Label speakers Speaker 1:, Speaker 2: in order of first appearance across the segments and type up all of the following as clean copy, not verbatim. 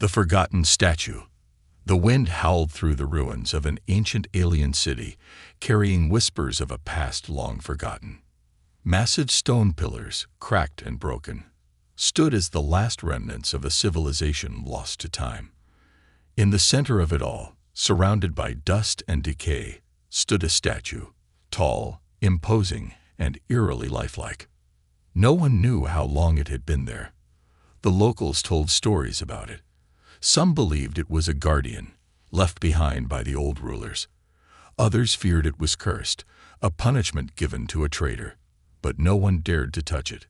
Speaker 1: The forgotten statue. The wind howled through the ruins of an ancient alien city, carrying whispers of a past long forgotten. Massive stone pillars, cracked and broken, stood as the last remnants of a civilization lost to time. In the center of it all, surrounded by dust and decay, stood a statue, tall, imposing, and eerily lifelike. No one knew how long it had been there. The locals told stories about it. Some believed it was a guardian, left behind by the old rulers. Others feared it was cursed, a punishment given to a traitor. But no one dared to touch it.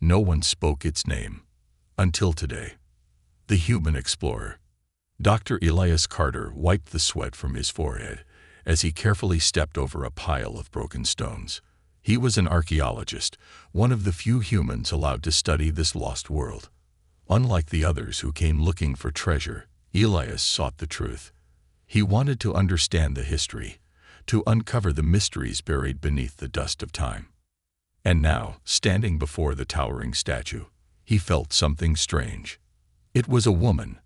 Speaker 1: No one spoke its name. Until today. The human explorer. Dr. Elias Carter wiped the sweat from his forehead as he carefully stepped over a pile of broken stones. He was an archaeologist, one of the few humans allowed to study this lost world. Unlike the others who came looking for treasure, Elias sought the truth. He wanted to understand the history, to uncover the mysteries buried beneath the dust of time. And now, standing before the towering statue, he felt something strange. It was a woman.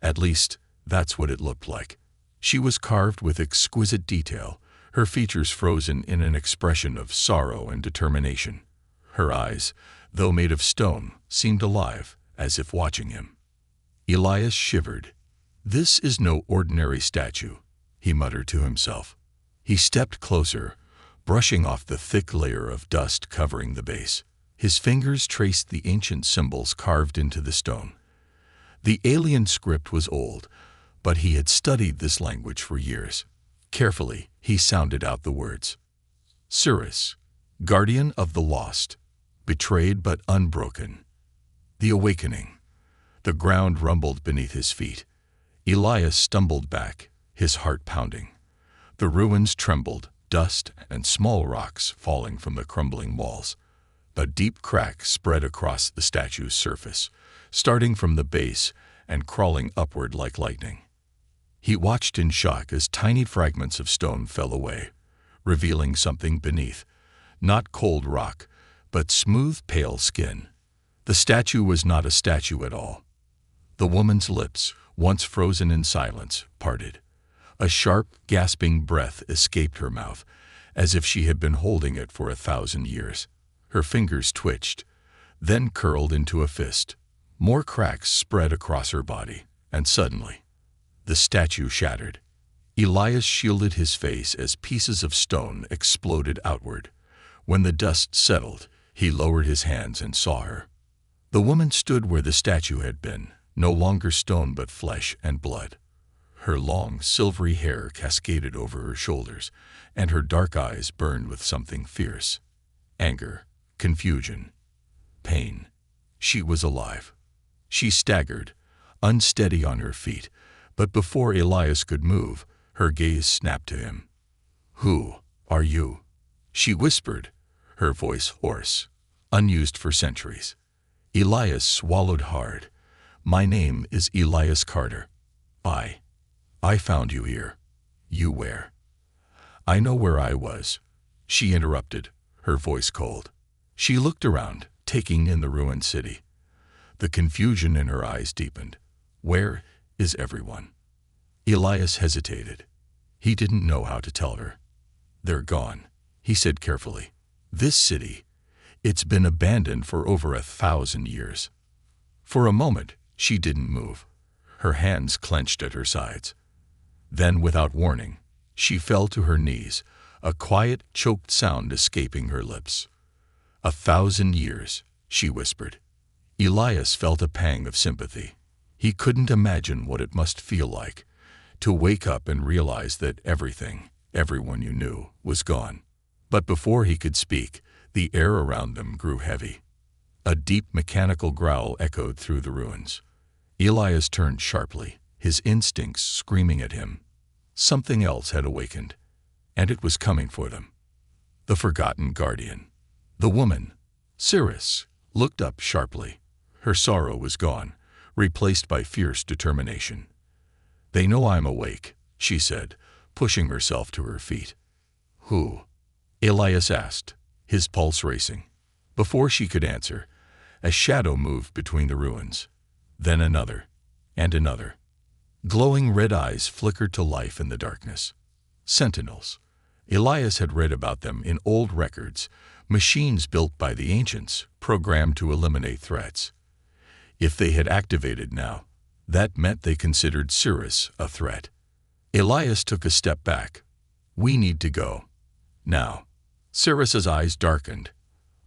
Speaker 1: At least, that's what it looked like. She was carved with exquisite detail, her features frozen in an expression of sorrow and determination. Her eyes, though made of stone, seemed alive, as if watching him. Elias shivered. "This is no ordinary statue," he muttered to himself. He stepped closer, brushing off the thick layer of dust covering the base. His fingers traced the ancient symbols carved into the stone. The alien script was old, but he had studied this language for years. Carefully, he sounded out the words. Cirrus, guardian of the lost, betrayed but unbroken. The awakening. The ground rumbled beneath his feet. Elias stumbled back, his heart pounding. The ruins trembled, dust and small rocks falling from the crumbling walls. A deep crack spread across the statue's surface, starting from the base and crawling upward like lightning. He watched in shock as tiny fragments of stone fell away, revealing something beneath. Not cold rock, but smooth, pale skin. The statue was not a statue at all. The woman's lips, once frozen in silence, parted. A sharp, gasping breath escaped her mouth, as if she had been holding it for 1,000 years. Her fingers twitched, then curled into a fist. More cracks spread across her body, and suddenly, the statue shattered. Elias shielded his face as pieces of stone exploded outward. When the dust settled, he lowered his hands and saw her. The woman stood where the statue had been, no longer stone but flesh and blood. Her long, silvery hair cascaded over her shoulders, and her dark eyes burned with something fierce. Anger, confusion, pain. She was alive. She staggered, unsteady on her feet, but before Elias could move, her gaze snapped to him. "Who are you?" she whispered, her voice hoarse, unused for centuries. Elias swallowed hard. "My name is Elias Carter. I found you here. You where?" "I know where I was," she interrupted, her voice cold. She looked around, taking in the ruined city. The confusion in her eyes deepened. "Where is everyone?" Elias hesitated. He didn't know how to tell her. "They're gone," he said carefully. "This city, it's been abandoned for over 1,000 years." For a moment, she didn't move. Her hands clenched at her sides. Then, without warning, she fell to her knees, a quiet, choked sound escaping her lips. 1,000 years, she whispered. Elias felt a pang of sympathy. He couldn't imagine what it must feel like, to wake up and realize that everything, everyone you knew, was gone. But before he could speak, the air around them grew heavy. A deep mechanical growl echoed through the ruins. Elias turned sharply, his instincts screaming at him. Something else had awakened, and it was coming for them. The forgotten guardian. The woman, Cirrus, looked up sharply. Her sorrow was gone, replaced by fierce determination. "They know I'm awake," she said, pushing herself to her feet. "Who?" Elias asked, his pulse racing. Before she could answer, a shadow moved between the ruins. Then another. and another. Glowing red eyes flickered to life in the darkness. Sentinels. Elias had read about them in old records, machines built by the ancients, programmed to eliminate threats. If they had activated now, that meant they considered Cirrus a threat. Elias took a step back. "We need to go. Now." Cirrus's eyes darkened.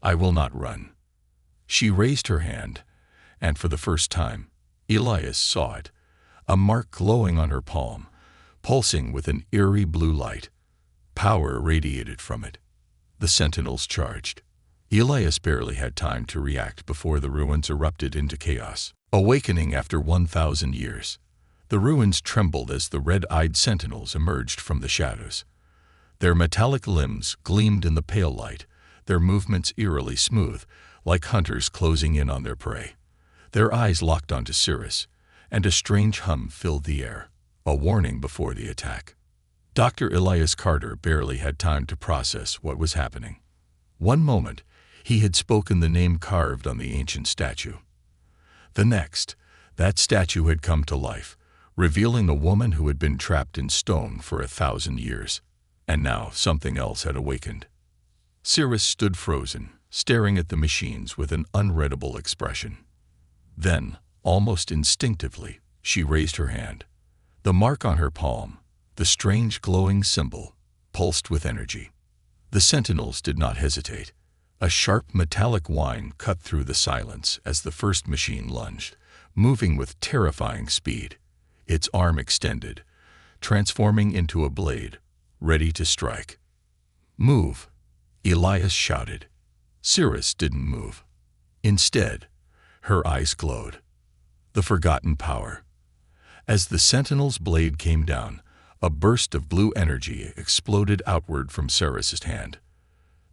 Speaker 1: "I will not run." She raised her hand, and for the first time, Elias saw it, a mark glowing on her palm, pulsing with an eerie blue light. Power radiated from it. The sentinels charged. Elias barely had time to react before the ruins erupted into chaos. Awakening after 1,000 years, the ruins trembled as the red-eyed sentinels emerged from the shadows. Their metallic limbs gleamed in the pale light, their movements eerily smooth, like hunters closing in on their prey. Their eyes locked onto Cirrus, and a strange hum filled the air, a warning before the attack. Dr. Elias Carter barely had time to process what was happening. One moment, he had spoken the name carved on the ancient statue. The next, that statue had come to life, revealing a woman who had been trapped in stone for 1,000 years. And now something else had awakened. Cirrus stood frozen, staring at the machines with an unreadable expression. Then, almost instinctively, she raised her hand. The mark on her palm, the strange glowing symbol, pulsed with energy. The sentinels did not hesitate. A sharp metallic whine cut through the silence as the first machine lunged, moving with terrifying speed. Its arm extended, transforming into a blade, ready to strike. "Move," Elias shouted. Cirrus didn't move. Instead, her eyes glowed. The forgotten power. As the sentinel's blade came down, a burst of blue energy exploded outward from Cirrus's hand.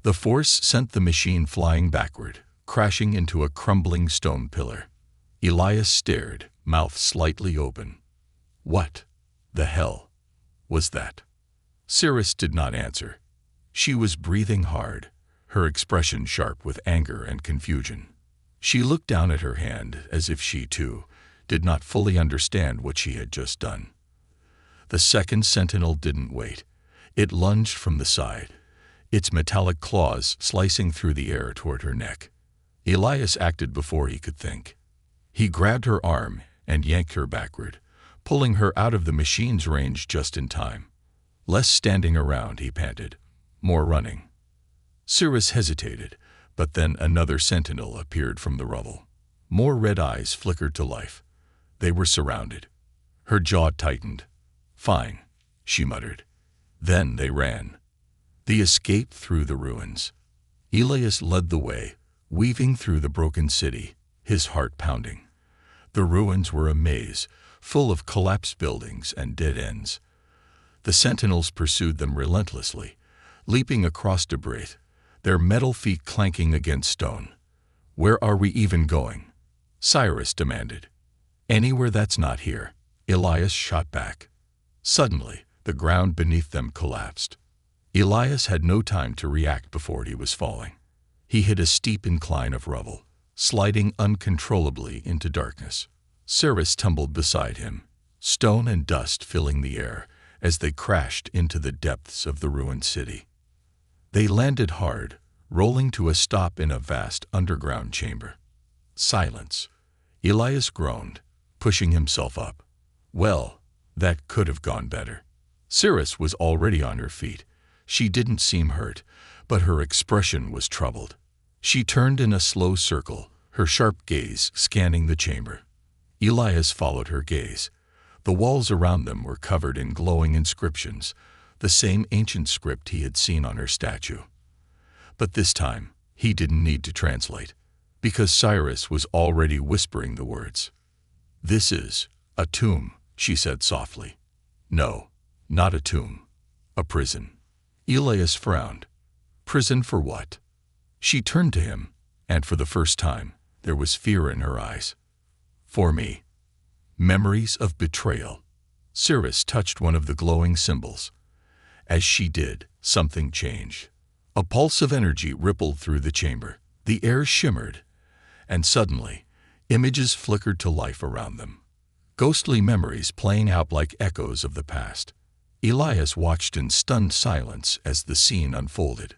Speaker 1: The force sent the machine flying backward, crashing into a crumbling stone pillar. Elias stared, mouth slightly open. What the hell was that? Cirrus did not answer. She was breathing hard, her expression sharp with anger and confusion. She looked down at her hand as if she, too, did not fully understand what she had just done. The second sentinel didn't wait. It lunged from the side, its metallic claws slicing through the air toward her neck. Elias acted before he could think. He grabbed her arm and yanked her backward, pulling her out of the machine's range just in time. "Less standing around," he panted. "More running." Cirrus hesitated, but then another sentinel appeared from the rubble. More red eyes flickered to life. They were surrounded. Her jaw tightened. "Fine," she muttered. Then they ran. The escape through the ruins. Elias led the way, weaving through the broken city, his heart pounding. The ruins were a maze, full of collapsed buildings and dead ends. The sentinels pursued them relentlessly, leaping across debris, their metal feet clanking against stone. "Where are we even going?" Cyrus demanded. "Anywhere that's not here," Elias shot back. Suddenly, the ground beneath them collapsed. Elias had no time to react before he was falling. He hit a steep incline of rubble, sliding uncontrollably into darkness. Cirrus tumbled beside him, stone and dust filling the air as they crashed into the depths of the ruined city. They landed hard, rolling to a stop in a vast underground chamber. Silence. Elias groaned, pushing himself up. Well, that could have gone better. Cirrus was already on her feet. She didn't seem hurt, but her expression was troubled. She turned in a slow circle, her sharp gaze scanning the chamber. Elias followed her gaze. The walls around them were covered in glowing inscriptions, the same ancient script he had seen on her statue. But this time, he didn't need to translate, because Cyrus was already whispering the words. "This is a tomb," she said softly. "No, not a tomb. A prison." Elias frowned. "Prison for what?" She turned to him, and for the first time, there was fear in her eyes. "For me." Memories of betrayal. Cirrus touched one of the glowing symbols. As she did, something changed. A pulse of energy rippled through the chamber. The air shimmered, and suddenly, images flickered to life around them. ghostly memories playing out like echoes of the past. Elias watched in stunned silence as the scene unfolded.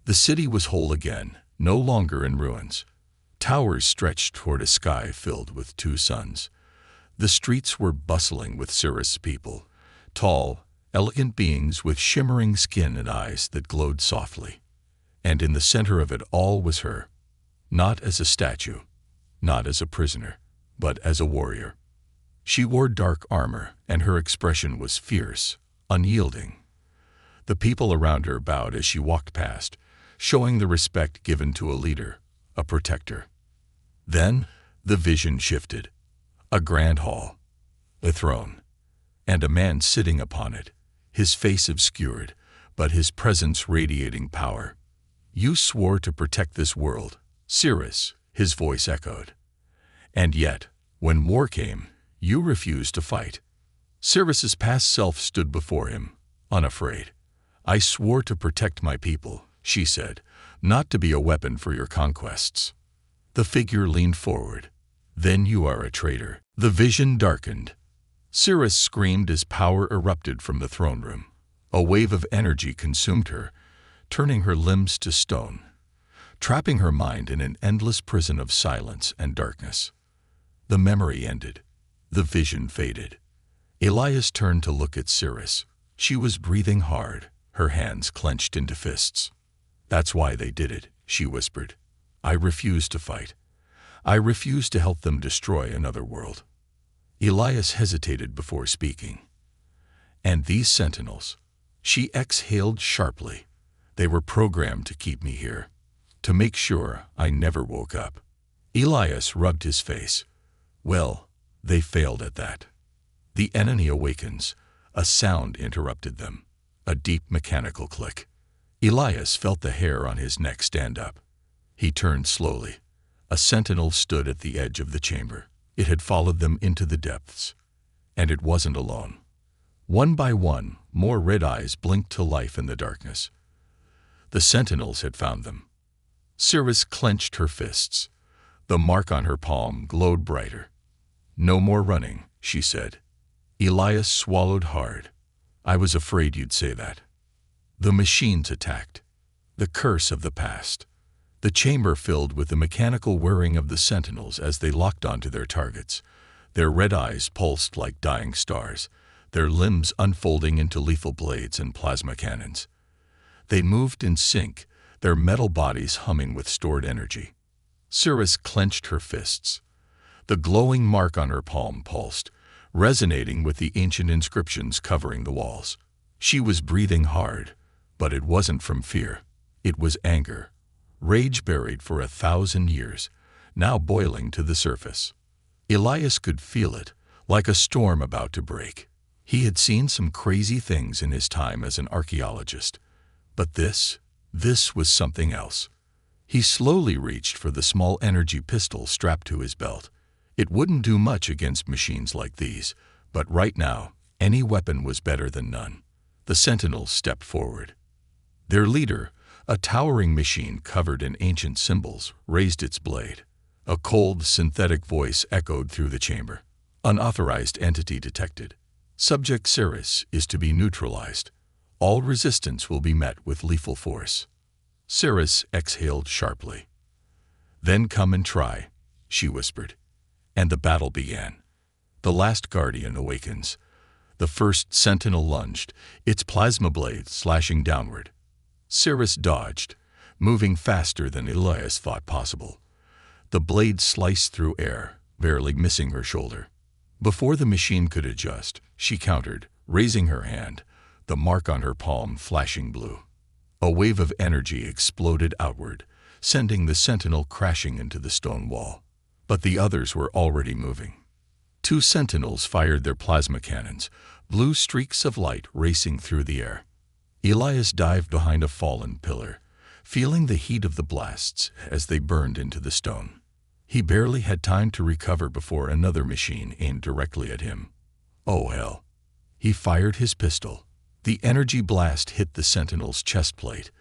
Speaker 1: The city was whole again, no longer in ruins. Towers stretched toward a sky filled with two suns. The streets were bustling with Cirrus people, tall, elegant beings with shimmering skin and eyes that glowed softly. And in the center of it all was her, not as a statue, not as a prisoner, but as a warrior. She wore dark armor, and her expression was fierce, unyielding. The people around her bowed as she walked past, showing the respect given to a leader, a protector. Then the vision shifted. A grand hall, a throne, and a man sitting upon it, his face obscured, but his presence radiating power. "You swore to protect this world, Cirrus," his voice echoed. "And yet, when war came, you refused to fight." Cirrus's past self stood before him, unafraid. "I swore to protect my people," she said, "not to be a weapon for your conquests." The figure leaned forward. "Then you are a traitor." The vision darkened. Cirrus screamed as power erupted from the throne room. A wave of energy consumed her, turning her limbs to stone, trapping her mind in an endless prison of silence and darkness. The memory ended. The vision faded. Elias turned to look at Cirrus. She was breathing hard, her hands clenched into fists. "That's why they did it," she whispered. "I refuse to fight. I refuse to help them destroy another world." Elias hesitated before speaking. "And these sentinels," she exhaled sharply, "they were programmed to keep me here, to make sure I never woke up." Elias rubbed his face. "Well, they failed at that." "The enemy awakens." A sound interrupted them, a deep mechanical click. Elias felt the hair on his neck stand up. He turned slowly. A sentinel stood at the edge of the chamber. It had followed them into the depths. And it wasn't alone. One by one, more red eyes blinked to life in the darkness. The sentinels had found them. Cirrus clenched her fists. The mark on her palm glowed brighter. "No more running," she said. Elias swallowed hard. "I was afraid you'd say that." The machines attacked. The curse of the past. The chamber filled with the mechanical whirring of the sentinels as they locked onto their targets. Their red eyes pulsed like dying stars, their limbs unfolding into lethal blades and plasma cannons. They moved in sync, their metal bodies humming with stored energy. Cirrus clenched her fists. The glowing mark on her palm pulsed, resonating with the ancient inscriptions covering the walls. She was breathing hard, but it wasn't from fear. It was anger. Rage buried for 1,000 years, now boiling to the surface. Elias could feel it, like a storm about to break. He had seen some crazy things in his time as an archaeologist. But this was something else. He slowly reached for the small energy pistol strapped to his belt. It wouldn't do much against machines like these, but right now, any weapon was better than none. The sentinels stepped forward. Their leader, a towering machine covered in ancient symbols, raised its blade. A cold, synthetic voice echoed through the chamber. "Unauthorized entity detected. Subject Cirrus is to be neutralized. All resistance will be met with lethal force." Cirrus exhaled sharply. "Then come and try," she whispered. And the battle began. The last guardian awakens. The first sentinel lunged, its plasma blade slashing downward. Cirrus dodged, moving faster than Elias thought possible. The blade sliced through air, barely missing her shoulder. Before the machine could adjust, she countered, raising her hand, the mark on her palm flashing blue. A wave of energy exploded outward, sending the sentinel crashing into the stone wall. But the others were already moving. 2 sentinels fired their plasma cannons, blue streaks of light racing through the air. Elias dived behind a fallen pillar, feeling the heat of the blasts as they burned into the stone. He barely had time to recover before another machine aimed directly at him. Oh hell. He fired his pistol. The energy blast hit the sentinel's chest plate,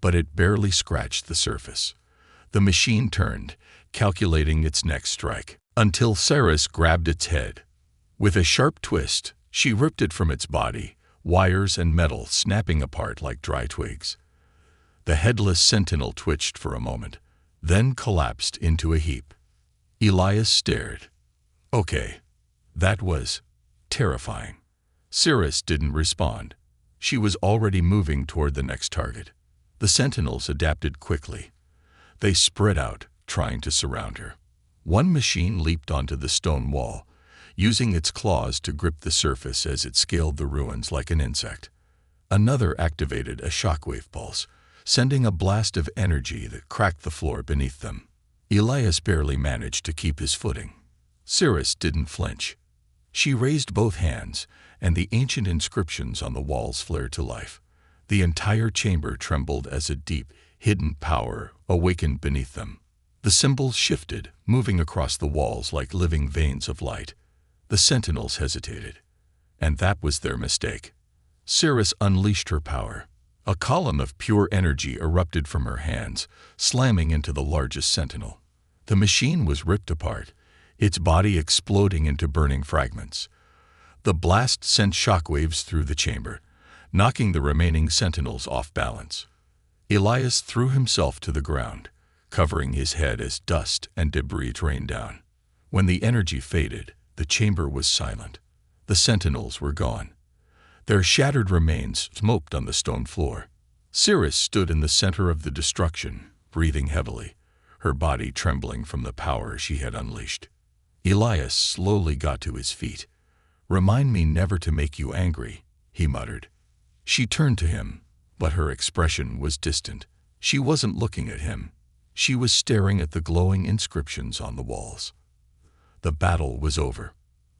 Speaker 1: but it barely scratched the surface. The machine turned, calculating its next strike, until Cirrus grabbed its head. With a sharp twist, she ripped it from its body, wires and metal snapping apart like dry twigs. The headless sentinel twitched for a moment, then collapsed into a heap. Elias stared. Okay. That was terrifying. Cirrus didn't respond. She was already moving toward the next target. The sentinels adapted quickly. They spread out, trying to surround her. One machine leaped onto the stone wall, using its claws to grip the surface as it scaled the ruins like an insect. Another activated a shockwave pulse, sending a blast of energy that cracked the floor beneath them. Elias barely managed to keep his footing. Cirrus didn't flinch. She raised both hands, and the ancient inscriptions on the walls flared to life. The entire chamber trembled as a deep, hidden power awakened beneath them. The symbols shifted, moving across the walls like living veins of light. The sentinels hesitated. And that was their mistake. Cirrus unleashed her power. A column of pure energy erupted from her hands, slamming into the largest sentinel. The machine was ripped apart, its body exploding into burning fragments. The blast sent shockwaves through the chamber, knocking the remaining sentinels off balance. Elias threw himself to the ground, covering his head as dust and debris rained down. When the energy faded, the chamber was silent. The sentinels were gone. Their shattered remains smoked on the stone floor. Cirrus stood in the center of the destruction, breathing heavily, her body trembling from the power she had unleashed. Elias slowly got to his feet. "Remind me never to make you angry," he muttered. She turned to him, but her expression was distant. She wasn't looking at him. She was staring at the glowing inscriptions on the walls. The battle was over,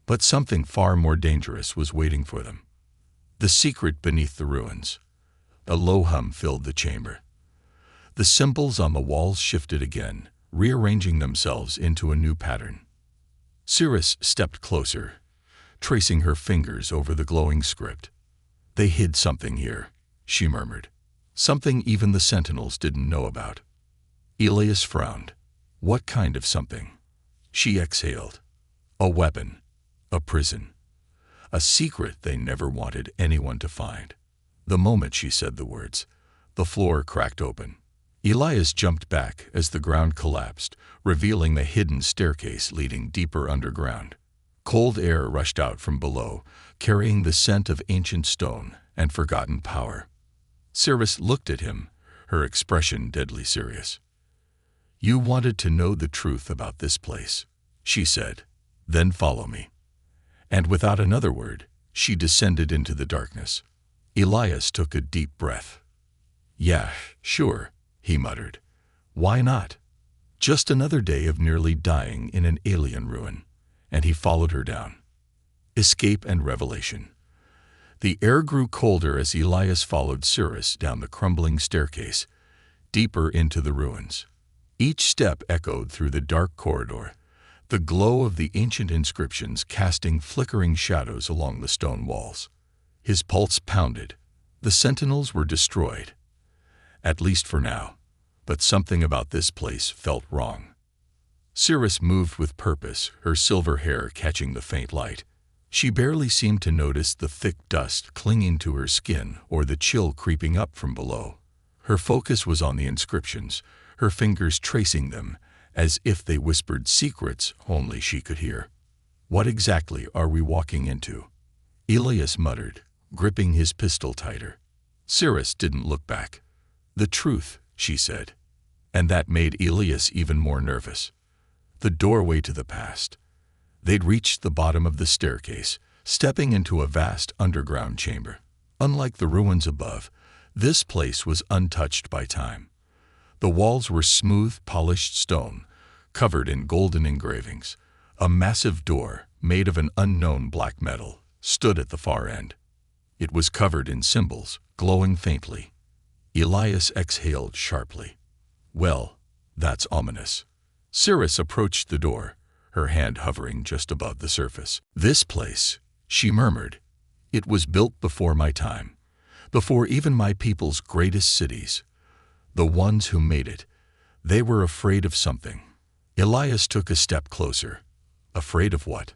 Speaker 1: but something far more dangerous was waiting for them. The secret beneath the ruins. A low hum filled the chamber. The symbols on the walls shifted again, rearranging themselves into a new pattern. Cirrus stepped closer, tracing her fingers over the glowing script. "They hid something here," she murmured. "Something even the sentinels didn't know about." Elias frowned. "What kind of something?" She exhaled. "A weapon. A prison. A secret they never wanted anyone to find." The moment she said the words, the floor cracked open. Elias jumped back as the ground collapsed, revealing the hidden staircase leading deeper underground. Cold air rushed out from below, carrying the scent of ancient stone and forgotten power. Cirrus looked at him, her expression deadly serious. "You wanted to know the truth about this place," she said. "Then follow me." And without another word, she descended into the darkness. Elias took a deep breath. "Yeah, sure," he muttered. "Why not? Just another day of nearly dying in an alien ruin." And he followed her down. Escape and revelation. The air grew colder as Elias followed Cirrus down the crumbling staircase, deeper into the ruins. Each step echoed through the dark corridor, the glow of the ancient inscriptions casting flickering shadows along the stone walls. His pulse pounded. The sentinels were destroyed. At least for now. But something about this place felt wrong. Cirrus moved with purpose, her silver hair catching the faint light. She barely seemed to notice the thick dust clinging to her skin or the chill creeping up from below. Her focus was on the inscriptions, her fingers tracing them, as if they whispered secrets only she could hear. "What exactly are we walking into?" Elias muttered, gripping his pistol tighter. Cirrus didn't look back. "The truth," she said. And that made Elias even more nervous. The doorway to the past. They'd reached the bottom of the staircase, stepping into a vast underground chamber. Unlike the ruins above, this place was untouched by time. The walls were smooth, polished stone, covered in golden engravings. A massive door, made of an unknown black metal, stood at the far end. It was covered in symbols, glowing faintly. Elias exhaled sharply. "Well, that's ominous." Cirrus approached the door, her hand hovering just above the surface. "This place," she murmured, "it was built before my time, before even my people's greatest cities. The ones who made it, they were afraid of something." Elias took a step closer. Afraid of what?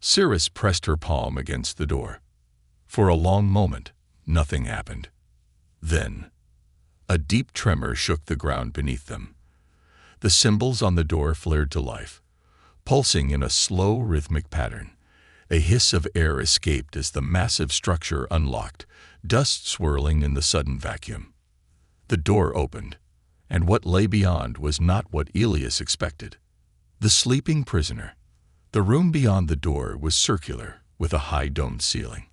Speaker 1: Cirrus pressed her palm against the door. For a long moment, nothing happened. Then, a deep tremor shook the ground beneath them. The symbols on the door flared to life, pulsing in a slow, rhythmic pattern. A hiss of air escaped as the massive structure unlocked, dust swirling in the sudden vacuum. The door opened, and what lay beyond was not what Elias expected. The sleeping prisoner. The room beyond the door was circular, with a high domed ceiling.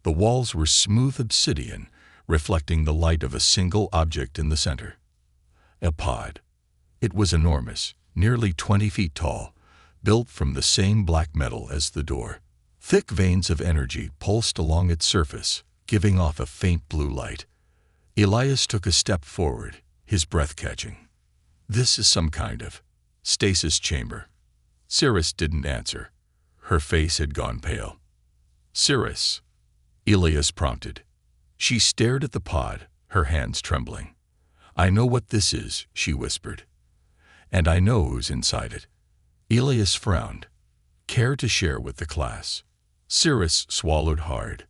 Speaker 1: The walls were smooth obsidian, reflecting the light of a single object in the center. A pod. It was enormous, nearly 20 feet tall, built from the same black metal as the door. Thick veins of energy pulsed along its surface, giving off a faint blue light. Elias took a step forward, his breath catching. This is some kind of stasis chamber. Cirrus didn't answer. Her face had gone pale. Cirrus, Elias prompted. She stared at the pod, her hands trembling. I know what this is, she whispered. And I know who's inside it. Elias frowned. Care to share with the class? Cirrus swallowed hard.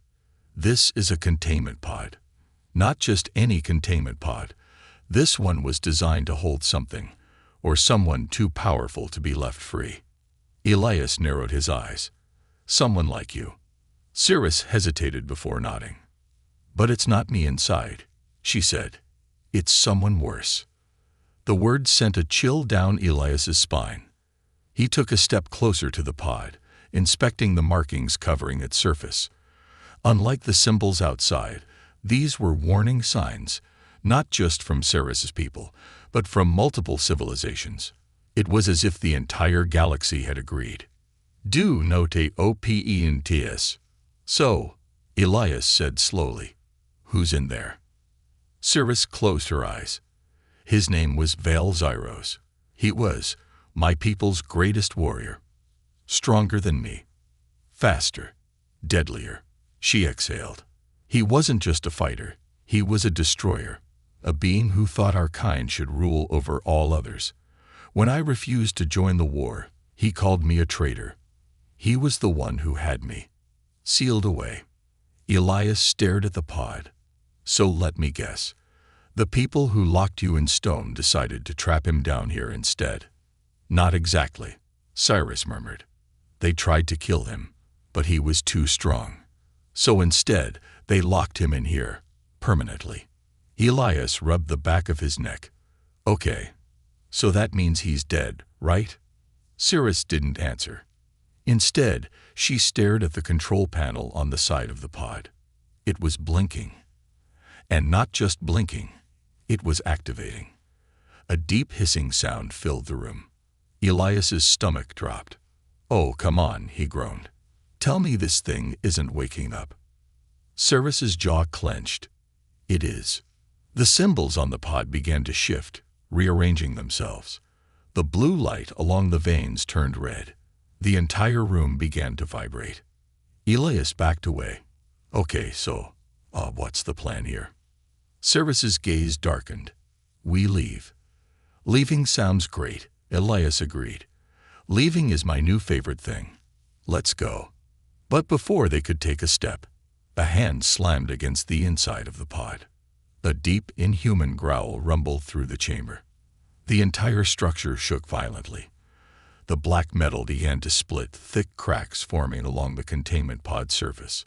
Speaker 1: This is a containment pod. Not just any containment pod. This one was designed to hold something, or someone too powerful to be left free. Elias narrowed his eyes. Someone like you. Cirrus hesitated before nodding. But it's not me inside, she said. It's someone worse. The word sent a chill down Elias's spine. He took a step closer to the pod, inspecting the markings covering its surface. Unlike the symbols outside, these were warning signs, not just from Cirrus's people, but from multiple civilizations. It was as if the entire galaxy had agreed. Do note opens. So, Elias said slowly, who's in there? Cirrus closed her eyes. His name was Val Zyros. He was my people's greatest warrior. Stronger than me. Faster. Deadlier. She exhaled. He wasn't just a fighter. He was a destroyer. A being who thought our kind should rule over all others. When I refused to join the war, he called me a traitor. He was the one who had me sealed away. Elias stared at the pod. So let me guess. The people who locked you in stone decided to trap him down here instead. Not exactly, Cirrus murmured. They tried to kill him, but he was too strong. So instead, they locked him in here, permanently. Elias rubbed the back of his neck. Okay, so that means he's dead, right? Cirrus didn't answer. Instead, she stared at the control panel on the side of the pod. It was blinking. And not just blinking, it was activating. A deep hissing sound filled the room. Elias's stomach dropped. Oh, come on, he groaned. Tell me this thing isn't waking up. Cirrus's jaw clenched. It is. The symbols on the pod began to shift, rearranging themselves. The blue light along the veins turned red. The entire room began to vibrate. Elias backed away. Okay, so, what's the plan here? Cirrus's gaze darkened. We leave. Leaving sounds great, Elias agreed. Leaving is my new favorite thing. Let's go. But before they could take a step, a hand slammed against the inside of the pod. A deep, inhuman growl rumbled through the chamber. The entire structure shook violently. The black metal began to split, thick cracks forming along the containment pod surface.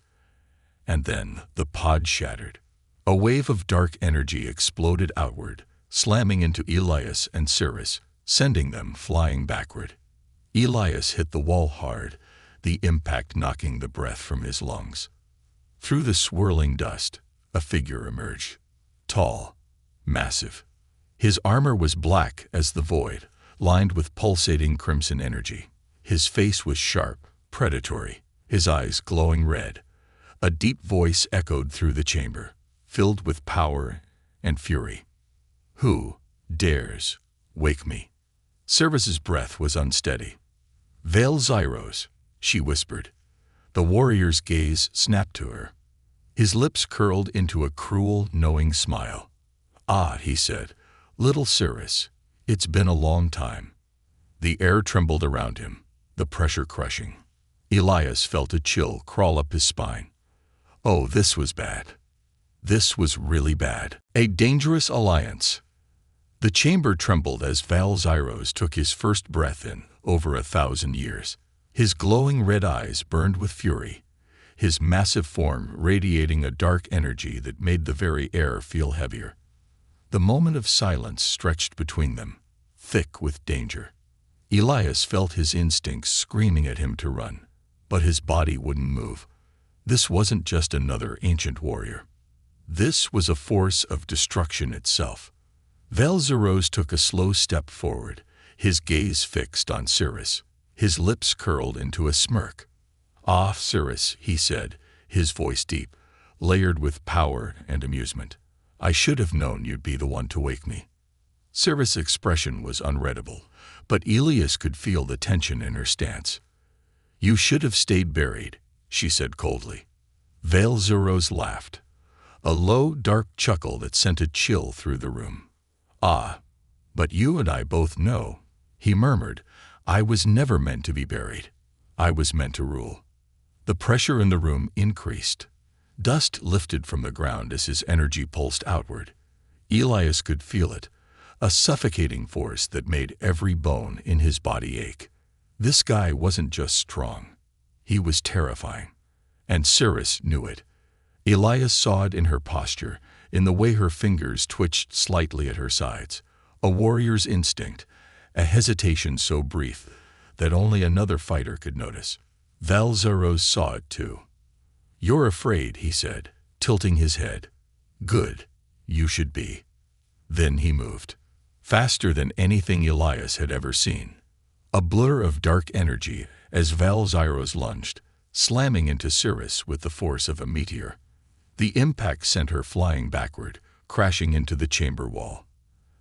Speaker 1: And then the pod shattered. A wave of dark energy exploded outward, slamming into Elias and Cirrus, sending them flying backward. Elias hit the wall hard, the impact knocking the breath from his lungs. Through the swirling dust, a figure emerged. Tall, massive. His armor was black as the void, lined with pulsating crimson energy. His face was sharp, predatory, his eyes glowing red. A deep voice echoed through the chamber, filled with power and fury. Who dares wake me? Cirrus's breath was unsteady. Val Zyros, she whispered. The warrior's gaze snapped to her. His lips curled into a cruel, knowing smile. Ah, he said, little Cirrus, it's been a long time. The air trembled around him, the pressure crushing. Elias felt a chill crawl up his spine. Oh, this was bad. This was really bad. A dangerous alliance. The chamber trembled as Val Zyros took his first breath in over 1,000 years. His glowing red eyes burned with fury, his massive form radiating a dark energy that made the very air feel heavier. The moment of silence stretched between them, thick with danger. Elias felt his instincts screaming at him to run, but his body wouldn't move. This wasn't just another ancient warrior. This was a force of destruction itself. Val Zyros took a slow step forward, his gaze fixed on Cirrus. His lips curled into a smirk. "Ah, Cirrus," he said, his voice deep, layered with power and amusement. "I should have known you'd be the one to wake me." Cirrus' expression was unreadable, but Elias could feel the tension in her stance. "You should have stayed buried," she said coldly. Val Zyros laughed, a low, dark chuckle that sent a chill through the room. "Ah, but you and I both know," he murmured, "I was never meant to be buried. I was meant to rule." The pressure in the room increased. Dust lifted from the ground as his energy pulsed outward. Elias could feel it, a suffocating force that made every bone in his body ache. This guy wasn't just strong. He was terrifying. And Cirrus knew it. Elias saw it in her posture, in the way her fingers twitched slightly at her sides. A warrior's instinct, a hesitation so brief that only another fighter could notice. Val Zyros saw it too. "You're afraid," he said, tilting his head. "Good. You should be." Then he moved, faster than anything Elias had ever seen. A blur of dark energy as Val Zyros lunged, slamming into Cirrus with the force of a meteor. The impact sent her flying backward, crashing into the chamber wall.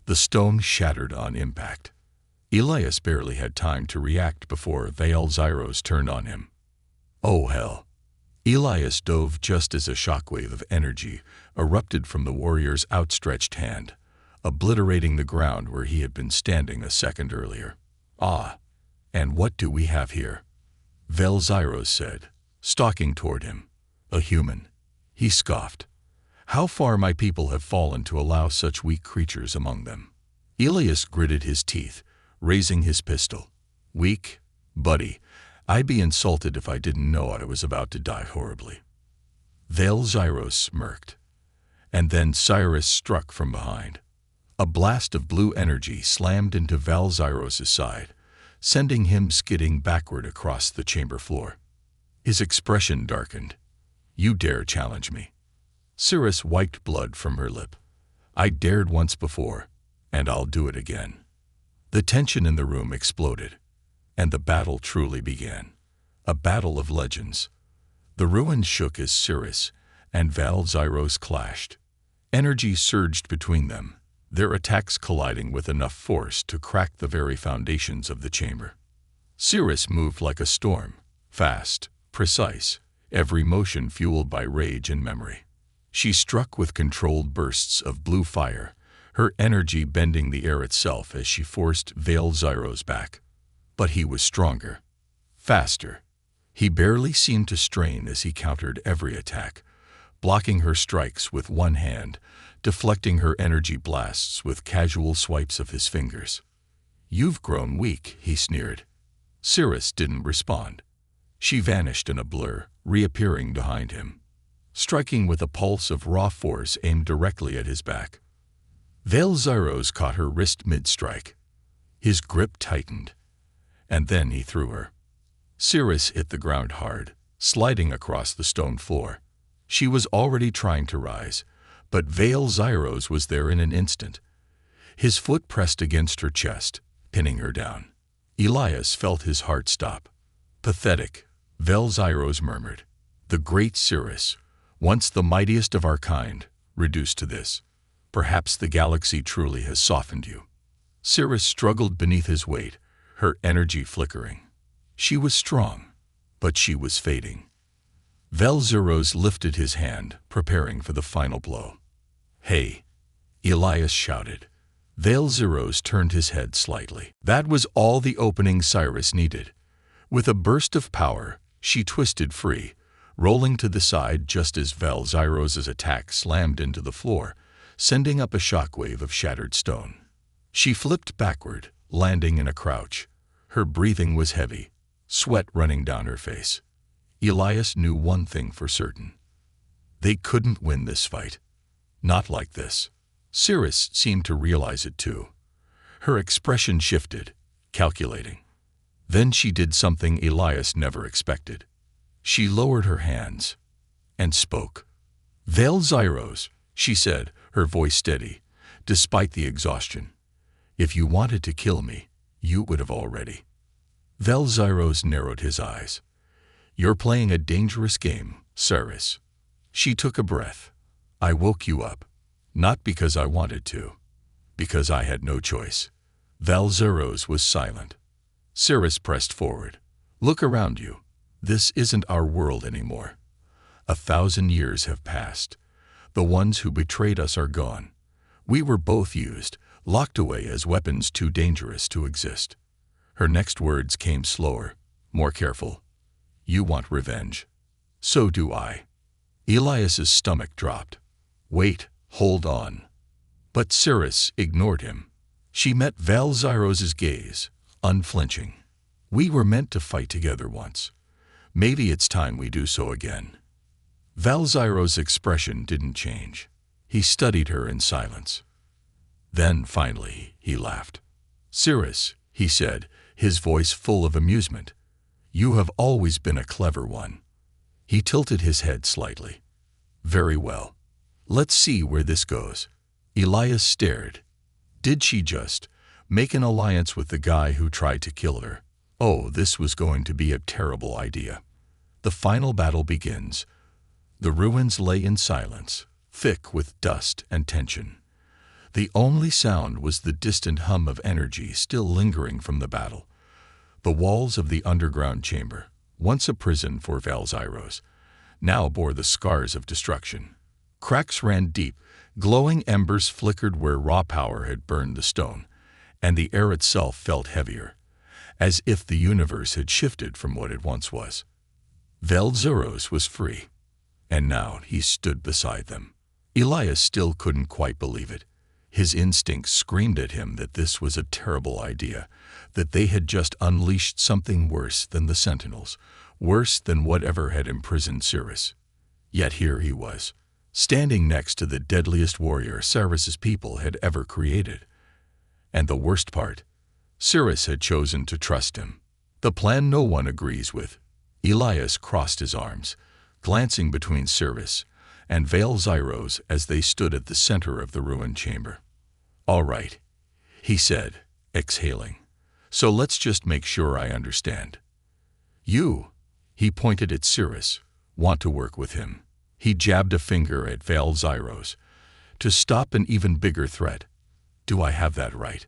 Speaker 1: The stone shattered on impact. Elias barely had time to react before Val Zyros turned on him. Oh hell! Elias dove just as a shockwave of energy erupted from the warrior's outstretched hand, obliterating the ground where he had been standing a second earlier. "Ah, and what do we have here?" Val Zyros said, stalking toward him. "A human." He scoffed. "How far my people have fallen to allow such weak creatures among them." Elias gritted his teeth, raising his pistol. "Weak? Buddy, I'd be insulted if I didn't know I was about to die horribly." Val Zyros smirked. And then Cirrus struck from behind. A blast of blue energy slammed into Val Zyros' side, sending him skidding backward across the chamber floor. His expression darkened. "You dare challenge me?" Cirrus wiped blood from her lip. "I dared once before, and I'll do it again." The tension in the room exploded, and the battle truly began. A battle of legends. The ruins shook as Cirrus and Val Zyros clashed. Energy surged between them, their attacks colliding with enough force to crack the very foundations of the chamber. Cirrus moved like a storm, fast, precise, every motion fueled by rage and memory. She struck with controlled bursts of blue fire, her energy bending the air itself as she forced Val Zyros back. But he was stronger, faster. He barely seemed to strain as he countered every attack, blocking her strikes with one hand, deflecting her energy blasts with casual swipes of his fingers. "You've grown weak," he sneered. Cirrus didn't respond. She vanished in a blur, reappearing behind him, striking with a pulse of raw force aimed directly at his back. Val Zyros caught her wrist mid-strike. His grip tightened, and then he threw her. Cirrus hit the ground hard, sliding across the stone floor. She was already trying to rise, but Val Zyros was there in an instant. His foot pressed against her chest, pinning her down. Elias felt his heart stop. "Pathetic," Val Zyros murmured. "The great Cirrus, once the mightiest of our kind, reduced to this. Perhaps the galaxy truly has softened you." Cirrus struggled beneath his weight, her energy flickering. She was strong, but she was fading. Val Zyros lifted his hand, preparing for the final blow. "Hey!" Elias shouted. Val Zyros turned his head slightly. That was all the opening Cirrus needed. With a burst of power, She twisted free, rolling to the side just as Valzyros's attack slammed into the floor, sending up a shockwave of shattered stone. She flipped backward, landing in a crouch. Her breathing was heavy, sweat running down her face. Elias knew one thing for certain. They couldn't win this fight. Not like this. Cirrus seemed to realize it too. Her expression shifted, calculating. Then she did something Elias never expected. She lowered her hands and spoke. "Valzyros," she said, her voice steady, despite the exhaustion. "If you wanted to kill me, you would have already." Valzyros narrowed his eyes. "You're playing a dangerous game, Cirrus." She took a breath. "I woke you up, not because I wanted to, because I had no choice." Valzyros was silent. Cirrus pressed forward. "Look around you. This isn't our world anymore. 1,000 years have passed. The ones who betrayed us are gone. We were both used, locked away as weapons too dangerous to exist." Her next words came slower, more careful. "You want revenge. So do I." Elias's stomach dropped. "Wait, hold on." But Cirrus ignored him. She met Valzyros's gaze, unflinching. "We were meant to fight together once. Maybe it's time we do so again." Valzyros's expression didn't change. He studied her in silence. Then, finally, he laughed. "Cirrus," he said, his voice full of amusement, "you have always been a clever one." He tilted his head slightly. "Very well. Let's see where this goes." Elias stared. Did she just make an alliance with the guy who tried to kill her? Oh, this was going to be a terrible idea. The final battle begins. The ruins lay in silence, thick with dust and tension. The only sound was the distant hum of energy still lingering from the battle. The walls of the underground chamber, once a prison for Valzyros, now bore the scars of destruction. Cracks ran deep, glowing embers flickered where raw power had burned the stone, and the air itself felt heavier, as if the universe had shifted from what it once was. Valzyros was free, and now he stood beside them. Elias still couldn't quite believe it. His instincts screamed at him that this was a terrible idea, that they had just unleashed something worse than the Sentinels, worse than whatever had imprisoned Cirrus. Yet here he was, standing next to the deadliest warrior Cirrus's people had ever created. And the worst part, Cirrus had chosen to trust him. The plan no one agrees with. Elias crossed his arms, glancing between Cirrus and Valzyros as they stood at the center of the ruined chamber. "All right," he said, exhaling. "So let's just make sure I understand. You," he pointed at Cirrus, "want to work with him." He jabbed a finger at Valzyros. "To stop an even bigger threat. Do I have that right?"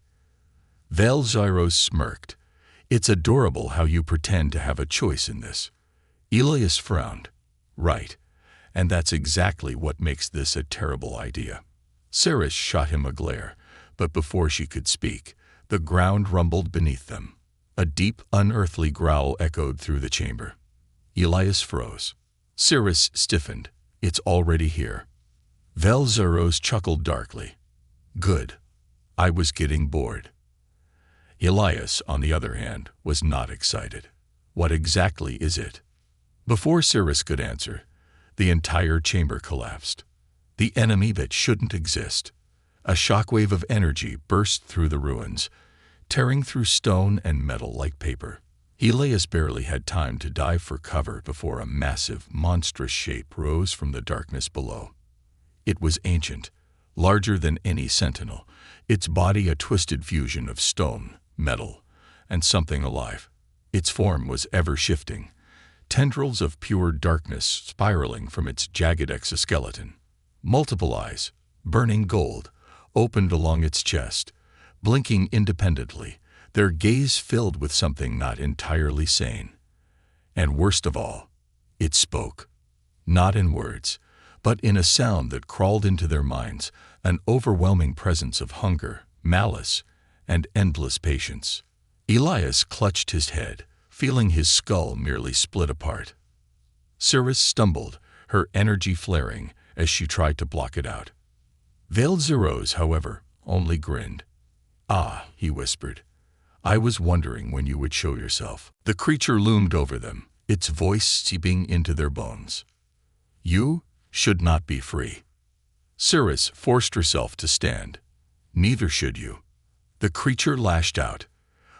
Speaker 1: Valzyros smirked. "It's adorable how you pretend to have a choice in this." Elias frowned. "Right. And that's exactly what makes this a terrible idea." Cirrus shot him a glare, but before she could speak, the ground rumbled beneath them. A deep, unearthly growl echoed through the chamber. Elias froze. Cirrus stiffened. "It's already here." Valzyros chuckled darkly. "Good. I was getting bored." Elias, on the other hand, was not excited. "What exactly is it?" Before Cirrus could answer, the entire chamber collapsed. The enemy that shouldn't exist. A shockwave of energy burst through the ruins, tearing through stone and metal like paper. Elias barely had time to dive for cover before a massive, monstrous shape rose from the darkness below. It was ancient, larger than any sentinel, its body a twisted fusion of stone, metal, and something alive. Its form was ever-shifting, tendrils of pure darkness spiraling from its jagged exoskeleton. Multiple eyes, burning gold, opened along its chest, blinking independently, their gaze filled with something not entirely sane. And worst of all, it spoke. Not in words, but in a sound that crawled into their minds, an overwhelming presence of hunger, malice, and endless patience. Elias clutched his head, feeling his skull merely split apart. Cirrus stumbled, her energy flaring as she tried to block it out. Velzeros, however, only grinned. "Ah," he whispered. "I was wondering when you would show yourself." The creature loomed over them, its voice seeping into their bones. "You should not be free." Cirrus forced herself to stand. "Neither should you." The creature lashed out.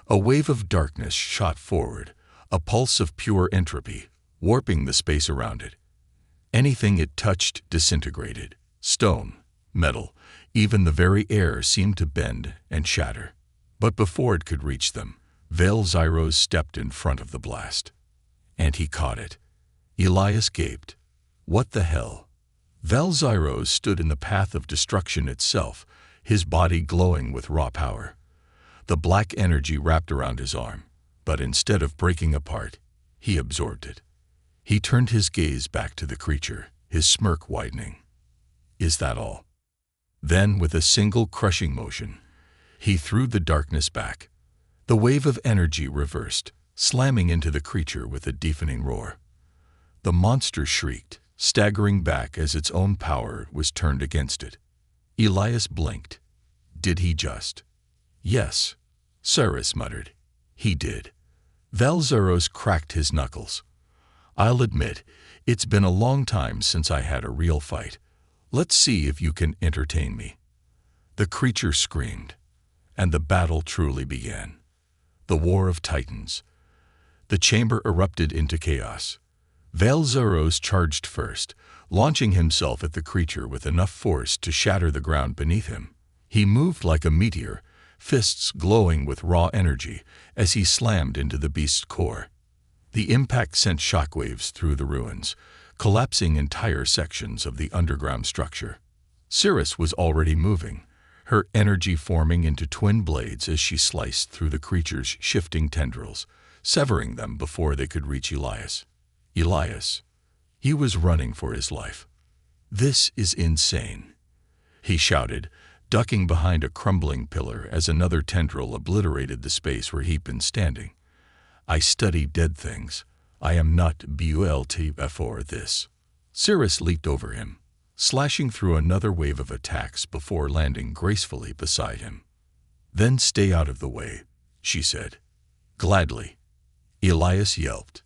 Speaker 1: A wave of darkness shot forward, a pulse of pure entropy, warping the space around it. Anything it touched disintegrated. Stone, metal, even the very air seemed to bend and shatter. But before it could reach them, Velzeros stepped in front of the blast. And he caught it. Elias gaped. What the hell? Velzeros stood in the path of destruction itself, his body glowing with raw power. The black energy wrapped around his arm, but instead of breaking apart, he absorbed it. He turned his gaze back to the creature, his smirk widening. "Is that all?" Then, with a single crushing motion, he threw the darkness back. The wave of energy reversed, slamming into the creature with a deafening roar. The monster shrieked, staggering back as its own power was turned against it. Elias blinked. Did he just? "Yes," Cirrus muttered. "He did." Velzeros cracked his knuckles. "I'll admit, it's been a long time since I had a real fight. Let's see if you can entertain me." The creature screamed, and the battle truly began. The War of Titans. The chamber erupted into chaos. Velzeros charged first, launching himself at the creature with enough force to shatter the ground beneath him. He moved like a meteor, fists glowing with raw energy as he slammed into the beast's core. The impact sent shockwaves through the ruins, collapsing entire sections of the underground structure. Cirrus was already moving, her energy forming into twin blades as she sliced through the creature's shifting tendrils, severing them before they could reach Elias. Elias. He was running for his life. "This is insane," he shouted, ducking behind a crumbling pillar as another tendril obliterated the space where he'd been standing. "I study dead things. I am not built for this." Cirrus leaped over him, slashing through another wave of attacks before landing gracefully beside him. "Then stay out of the way," she said. "Gladly." Elias yelped.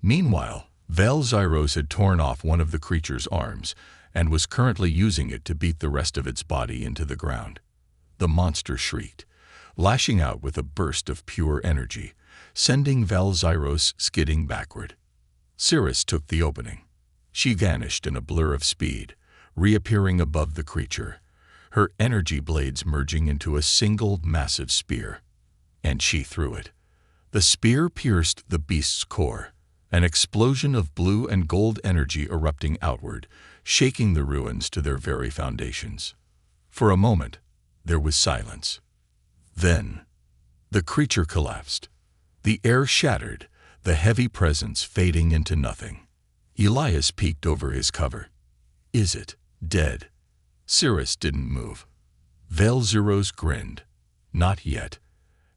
Speaker 1: Meanwhile, Velzeros had torn off one of the creature's arms and was currently using it to beat the rest of its body into the ground. The monster shrieked, lashing out with a burst of pure energy, sending Velzeros skidding backward. Cirrus took the opening. She vanished in a blur of speed, reappearing above the creature, her energy blades merging into a single massive spear. And she threw it. The spear pierced the beast's core, an explosion of blue and gold energy erupting outward, shaking the ruins to their very foundations. For a moment, there was silence. Then, the creature collapsed. The air shattered, the heavy presence fading into nothing. Elias peeked over his cover. "Is it dead?" Cirrus didn't move. Velzeros grinned. "Not yet."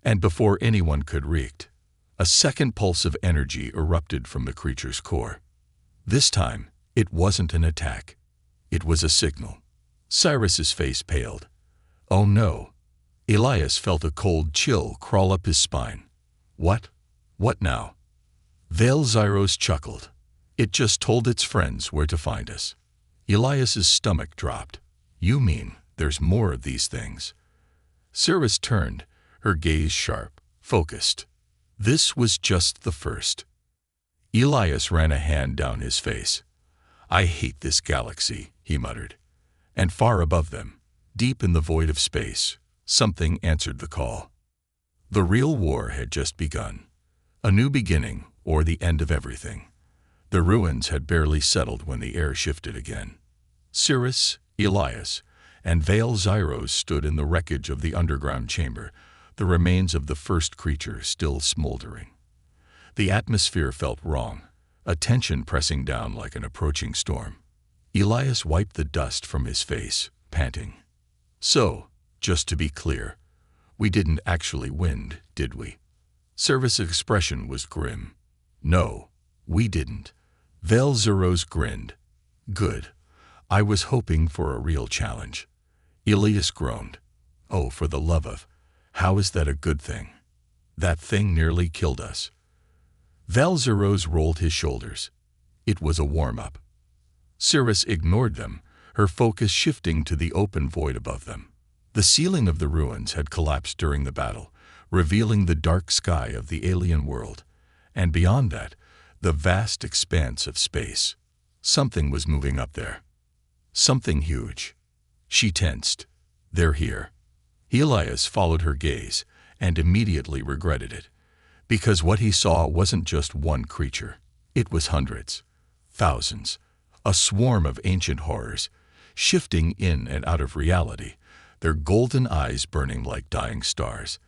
Speaker 1: And before anyone could react, a second pulse of energy erupted from the creature's core. This time, it wasn't an attack. It was a signal. Cyrus's face paled. "Oh no." Elias felt a cold chill crawl up his spine. "What? What now?" Velzeros chuckled. "It just told its friends where to find us." Elias's stomach dropped. "You mean there's more of these things?" Cirrus turned, her gaze sharp, focused. This was just the first. Elias ran a hand down his face. "I hate this galaxy," he muttered. And far above them, deep in the void of space, something answered the call. The real war had just begun. A new beginning, or the end of everything. The ruins had barely settled when the air shifted again. Cirrus, Elias, and Velzeros stood in the wreckage of the underground chamber, the remains of the first creature still smoldering. The atmosphere felt wrong, a tension pressing down like an approaching storm. Elias wiped the dust from his face, panting. "So, just to be clear, we didn't actually win, did we?" Service's expression was grim. "No, we didn't." Velzeros grinned. "Good. I was hoping for a real challenge." Elias groaned. "Oh, for the love of... How is that a good thing? That thing nearly killed us." Velzeros rolled his shoulders. It was a warm-up. Cirrus ignored them, her focus shifting to the open void above them. The ceiling of the ruins had collapsed during the battle, revealing the dark sky of the alien world, and beyond that, the vast expanse of space. Something was moving up there. Something huge. She tensed. "They're here." Elias followed her gaze and immediately regretted it, because what he saw wasn't just one creature. It was hundreds, thousands, a swarm of ancient horrors, shifting in and out of reality, their golden eyes burning like dying stars,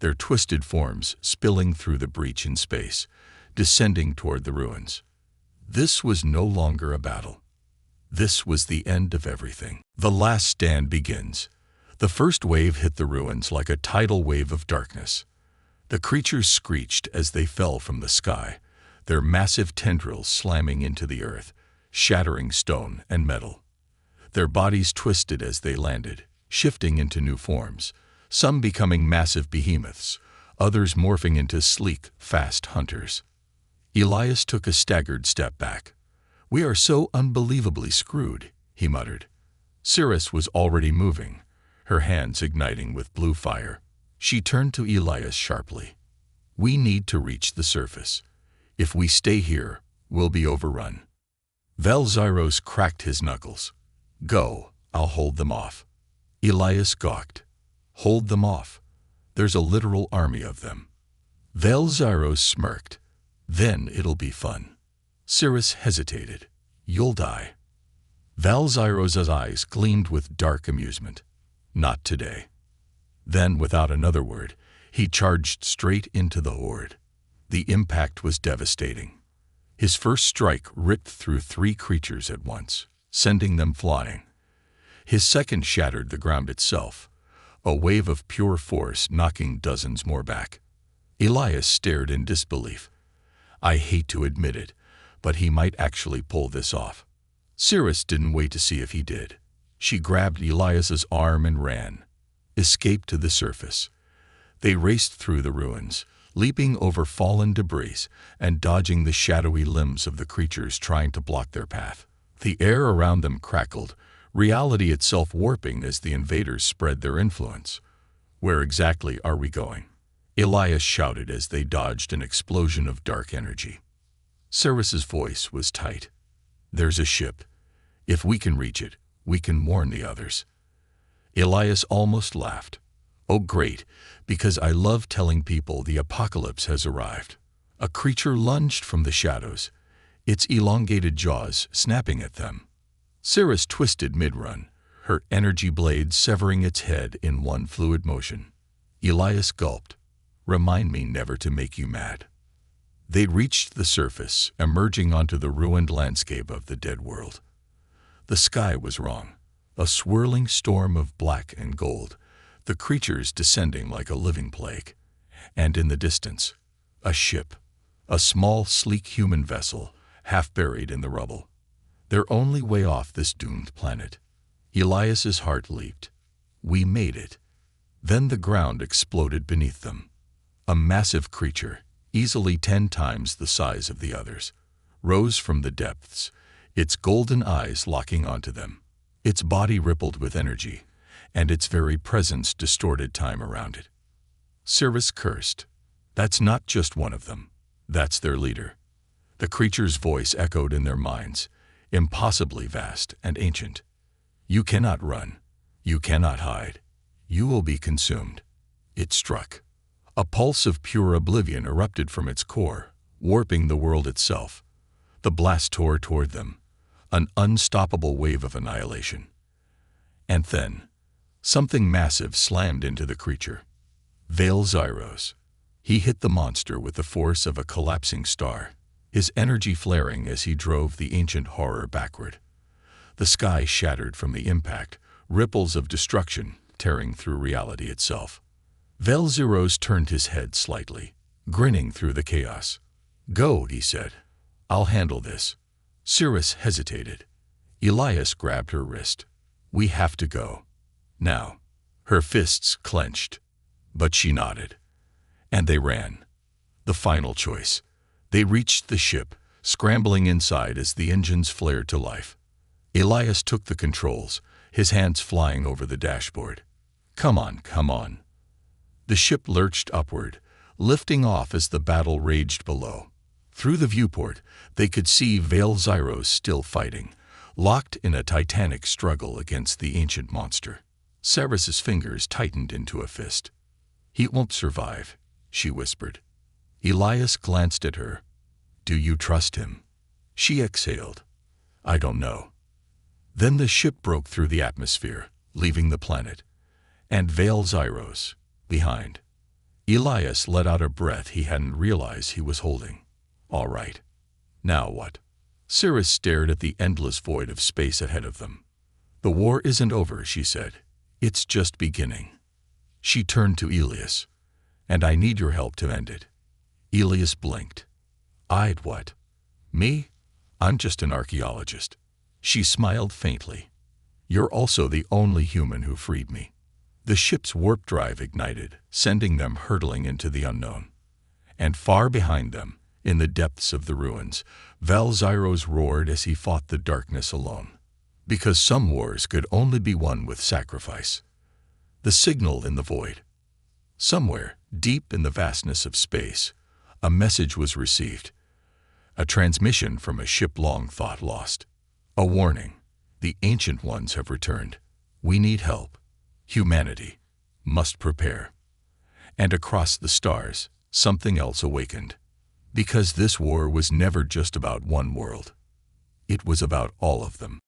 Speaker 1: their twisted forms spilling through the breach in space, descending toward the ruins. This was no longer a battle. This was the end of everything. The last stand begins. The first wave hit the ruins like a tidal wave of darkness. The creatures screeched as they fell from the sky, their massive tendrils slamming into the earth, shattering stone and metal. Their bodies twisted as they landed, shifting into new forms, some becoming massive behemoths, others morphing into sleek, fast hunters. Elias took a staggered step back. "We are so unbelievably screwed," he muttered. Cirrus was already moving, her hands igniting with blue fire. She turned to Elias sharply. "We need to reach the surface. If we stay here, we'll be overrun." Velzeros cracked his knuckles. "Go, I'll hold them off." Elias gawked. "Hold them off? There's a literal army of them." Velzeros smirked. "Then it'll be fun." Cirrus hesitated. "You'll die." Velzeros' eyes gleamed with dark amusement. "Not today." Then, without another word, he charged straight into the horde. The impact was devastating. His first strike ripped through 3 creatures at once, sending them flying. His second shattered the ground itself, a wave of pure force knocking dozens more back. Elias stared in disbelief. I hate to admit it, but he might actually pull this off. Cirrus didn't wait to see if he did. She grabbed Elias's arm and ran, escaped to the surface. They raced through the ruins, leaping over fallen debris and dodging the shadowy limbs of the creatures trying to block their path. The air around them crackled, reality itself warping as the invaders spread their influence. "Where exactly are we going?" Elias shouted as they dodged an explosion of dark energy. Cirrus's voice was tight. "There's a ship. If we can reach it, we can warn the others." Elias almost laughed. "Oh great, because I love telling people the apocalypse has arrived." A creature lunged from the shadows, its elongated jaws snapping at them. Cirrus twisted mid-run, her energy blade severing its head in one fluid motion. Elias gulped. "Remind me never to make you mad." They reached the surface, emerging onto the ruined landscape of the dead world. The sky was wrong, a swirling storm of black and gold, the creatures descending like a living plague. And in the distance, a ship, a small, sleek human vessel, half buried in the rubble. Their only way off this doomed planet. Elias's heart leaped. We made it. Then the ground exploded beneath them. A massive creature, easily 10 times the size of the others, rose from the depths, its golden eyes locking onto them. Its body rippled with energy, and its very presence distorted time around it. Cirrus cursed. "That's not just one of them. That's their leader." The creature's voice echoed in their minds, impossibly vast and ancient. "You cannot run. You cannot hide. You will be consumed." It struck. A pulse of pure oblivion erupted from its core, warping the world itself. The blast tore toward them, an unstoppable wave of annihilation. And then, something massive slammed into the creature. Velzeros. He hit the monster with the force of a collapsing star, his energy flaring as he drove the ancient horror backward. The sky shattered from the impact, ripples of destruction tearing through reality itself. Velzeros turned his head slightly, grinning through the chaos. "Go," he said. "I'll handle this." Cirrus hesitated. Elias grabbed her wrist. "We have to go. Now." Her fists clenched, but she nodded. And they ran. The final choice. They reached the ship, scrambling inside as the engines flared to life. Elias took the controls, his hands flying over the dashboard. "Come on, come on." The ship lurched upward, lifting off as the battle raged below. Through the viewport, they could see Vale Zyros still fighting, locked in a titanic struggle against the ancient monster. Ceres's fingers tightened into a fist. "He won't survive," she whispered. Elias glanced at her. "Do you trust him?" She exhaled. "I don't know." Then the ship broke through the atmosphere, leaving the planet, and Vale Zyros behind. Elias let out a breath he hadn't realized he was holding. "All right. Now what?" Cirrus stared at the endless void of space ahead of them. "The war isn't over," she said. "It's just beginning." She turned to Elias. "And I need your help to end it." Elias blinked. "I'd what?" "Me? I'm just an archaeologist." She smiled faintly. "You're also the only human who freed me." The ship's warp drive ignited, sending them hurtling into the unknown. And far behind them, in the depths of the ruins, Vale Zyros roared as he fought the darkness alone. Because some wars could only be won with sacrifice. The signal in the void. Somewhere, deep in the vastness of space, a message was received. A transmission from a ship long thought lost. A warning. The ancient ones have returned. We need help. Humanity must prepare. And across the stars, something else awakened. Because this war was never just about one world. It was about all of them.